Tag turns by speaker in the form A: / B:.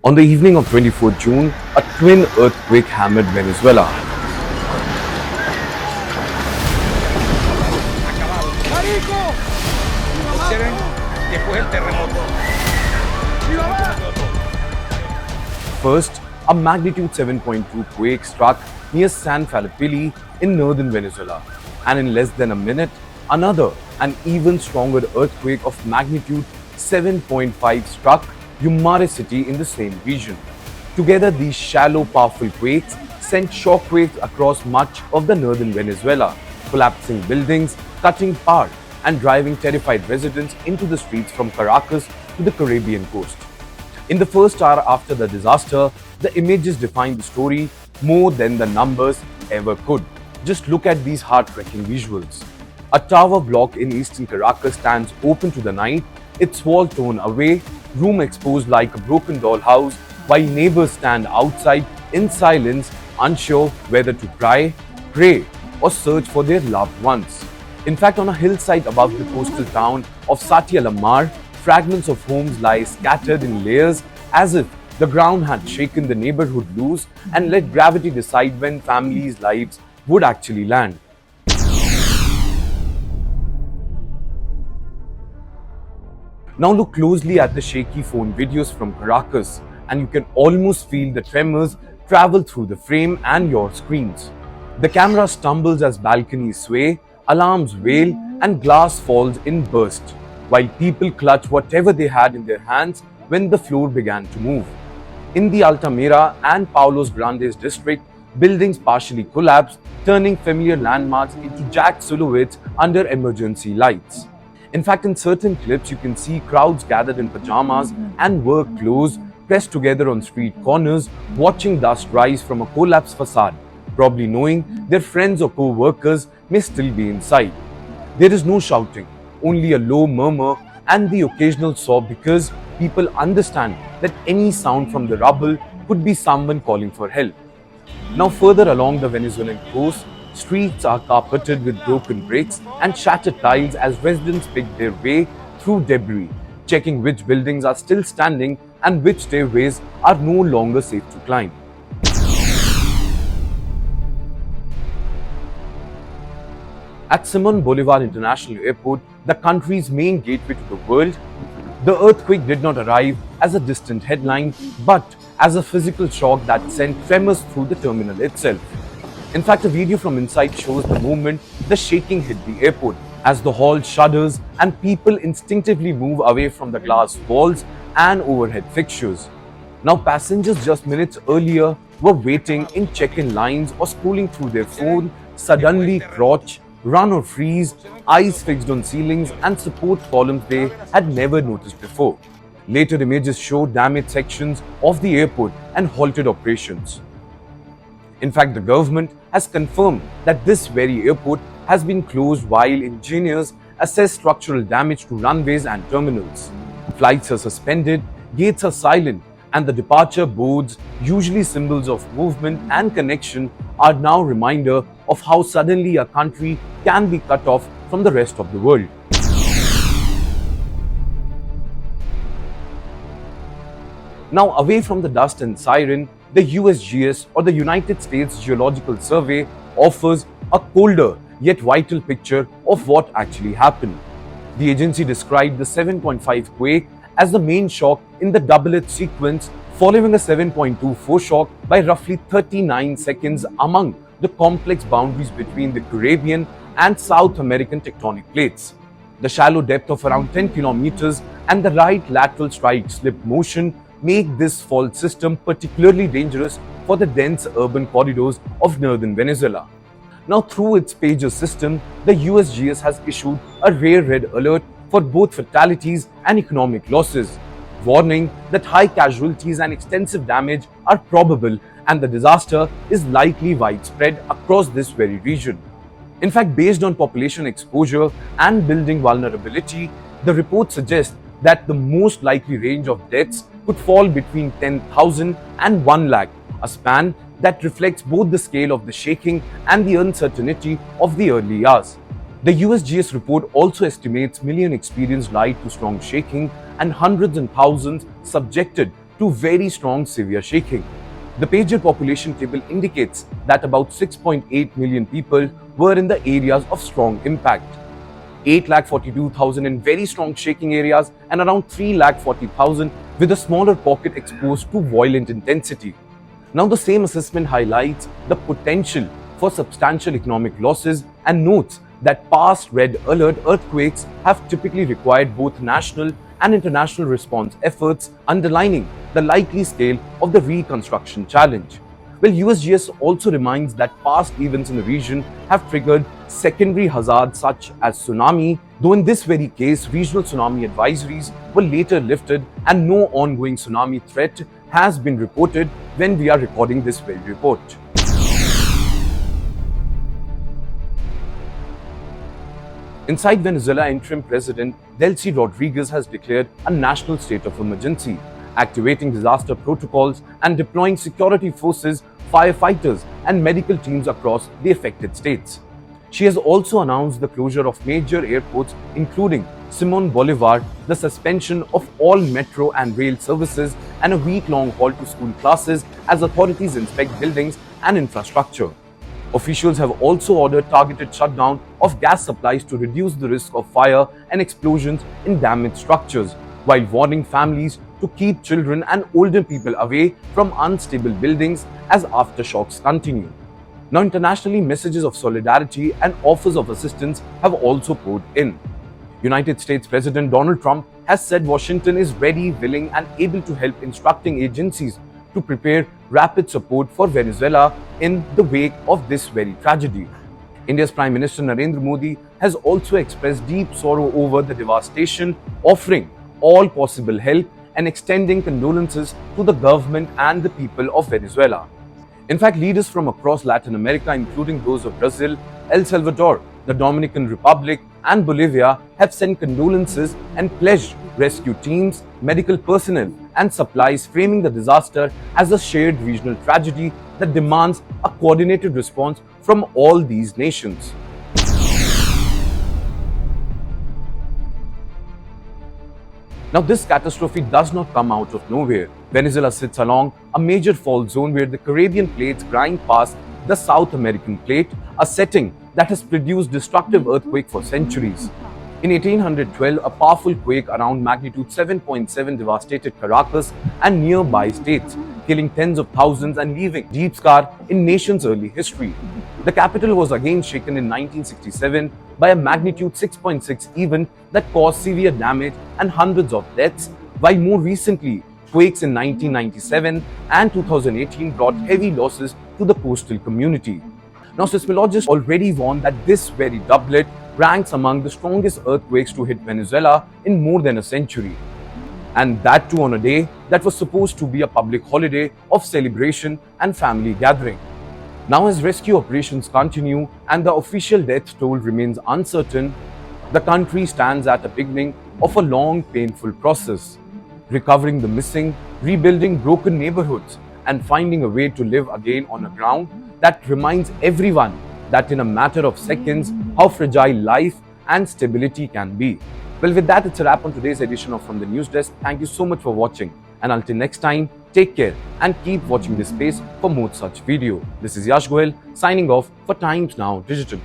A: On the evening of 24 June, a twin earthquake hammered Venezuela. First, a magnitude 7.2 quake struck near San Felipe in northern Venezuela, and in less than a minute, another, an even stronger earthquake of magnitude 7.5 struck Yumare city in the same region. Together, these shallow, powerful quakes sent shockwaves across much of the northern Venezuela, collapsing buildings, cutting power, and driving terrified residents into the streets from Caracas to the Caribbean coast. In the first hour after the disaster, the images define the story more than the numbers ever could. Just look at these heart-wrenching visuals. A tower block in eastern Caracas stands open to the night, its wall torn away, room exposed like a broken dollhouse, while neighbors stand outside in silence, unsure whether to cry, pray, or search for their loved ones. In fact, on a hillside above the coastal town of Yumare, fragments of homes lie scattered in layers as if the ground had shaken the neighborhood loose and let gravity decide when families' lives would actually land. Now look closely at the shaky phone videos from Caracas, and you can almost feel the tremors travel through the frame and your screens. The camera stumbles as balconies sway, alarms wail, and glass falls in bursts, while people clutch whatever they had in their hands when the floor began to move. In the Altamira and Paulos Grandes district, buildings partially collapsed, turning familiar landmarks into jagged silhouettes under emergency lights. In fact, in certain clips, you can see crowds gathered in pajamas and work clothes pressed together on street corners, watching dust rise from a collapsed facade, probably knowing their friends or co-workers may still be inside. There is no shouting, only a low murmur and the occasional sob, because people understand that any sound from the rubble could be someone calling for help. Now further along the Venezuelan coast, streets are carpeted with broken bricks and shattered tiles as residents pick their way through debris, checking which buildings are still standing and which stairways are no longer safe to climb. At Simon Bolivar International Airport, the country's main gateway to the world, the earthquake did not arrive as a distant headline, but as a physical shock that sent tremors through the terminal itself. In fact, a video from inside shows the moment the shaking hit the airport, as the hall shudders and people instinctively move away from the glass walls and overhead fixtures. Now, passengers just minutes earlier were waiting in check-in lines or scrolling through their phone, suddenly crouch, run or freeze, eyes fixed on ceilings and support columns they had never noticed before. Later images show damaged sections of the airport and halted operations. In fact, the government has confirmed that this very airport has been closed while engineers assess structural damage to runways and terminals. Flights are suspended, gates are silent, and the departure boards, usually symbols of movement and connection, are now a reminder of how suddenly a country can be cut off from the rest of the world. Now, away from the dust and siren, the USGS, or the United States Geological Survey, offers a colder yet vital picture of what actually happened. The agency described the 7.5 quake as the main shock in the doublet sequence, following a 7.2 shock by roughly 39 seconds among the complex boundaries between the Caribbean and South American tectonic plates. The shallow depth of around 10 kilometers and the right lateral strike slip motion make this fault system particularly dangerous for the dense urban corridors of northern Venezuela. Now, through its pager system, the USGS has issued a rare red alert for both fatalities and economic losses, warning that high casualties and extensive damage are probable and the disaster is likely widespread across this very region. In fact, based on population exposure and building vulnerability, the report suggests that the most likely range of deaths could fall between 10,000 and 1 lakh, a span that reflects both the scale of the shaking and the uncertainty of the early hours. The USGS report also estimates millions experienced light to strong shaking and hundreds and thousands subjected to very strong severe shaking. The pager population table indicates that about 6.8 million people were in the areas of strong impact. 8,42,000 in very strong shaking areas and around 3,40,000 with a smaller pocket exposed to violent intensity. Now, the same assessment highlights the potential for substantial economic losses and notes that past red alert earthquakes have typically required both national and international response efforts, underlining the likely scale of the reconstruction challenge. Well, USGS also reminds that past events in the region have triggered secondary hazards such as tsunami, though in this very case, regional tsunami advisories were later lifted and no ongoing tsunami threat has been reported when we are recording this very report. Inside Venezuela, interim president Delcy Rodriguez has declared a national state of emergency, activating disaster protocols and deploying security forces, firefighters, and medical teams across the affected states. She has also announced the closure of major airports, including Simon Bolivar, the suspension of all metro and rail services, and a week-long halt to school classes as authorities inspect buildings and infrastructure. Officials have also ordered targeted shutdown of gas supplies to reduce the risk of fire and explosions in damaged structures, while warning families to keep children and older people away from unstable buildings as aftershocks continue. Now, internationally, messages of solidarity and offers of assistance have also poured in. United States President Donald Trump has said Washington is ready, willing, and able to help, instructing agencies to prepare rapid support for Venezuela in the wake of this very tragedy. India's Prime Minister Narendra Modi has also expressed deep sorrow over the devastation, offering all possible help and extending condolences to the government and the people of Venezuela. In fact, leaders from across Latin America, including those of Brazil, El Salvador, the Dominican Republic, and Bolivia, have sent condolences and pledged rescue teams, medical personnel, and supplies, framing the disaster as a shared regional tragedy that demands a coordinated response from all these nations. Now, this catastrophe does not come out of nowhere. Venezuela sits along a major fault zone where the Caribbean plates grind past the South American plate, a setting that has produced destructive earthquakes for centuries. In 1812, a powerful quake around magnitude 7.7 devastated Caracas and nearby states, killing tens of thousands and leaving a deep scar in nation's early history. The capital was again shaken in 1967 by a magnitude 6.6 event that caused severe damage and hundreds of deaths, while more recently, quakes in 1997 and 2018 brought heavy losses to the coastal community. Now, seismologists already warned that this very doublet ranks among the strongest earthquakes to hit Venezuela in more than a century. And that too on a day that was supposed to be a public holiday of celebration and family gathering. Now, as rescue operations continue and the official death toll remains uncertain, the country stands at the beginning of a long, painful process, recovering the missing, rebuilding broken neighborhoods, and finding a way to live again on a ground that reminds everyone that in a matter of seconds, how fragile life and stability can be. Well, with that, it's a wrap on today's edition of From the News Desk. Thank you so much for watching. And until next time, take care and keep watching this space for more such video. This is Yash Goyal signing off for Times Now Digital.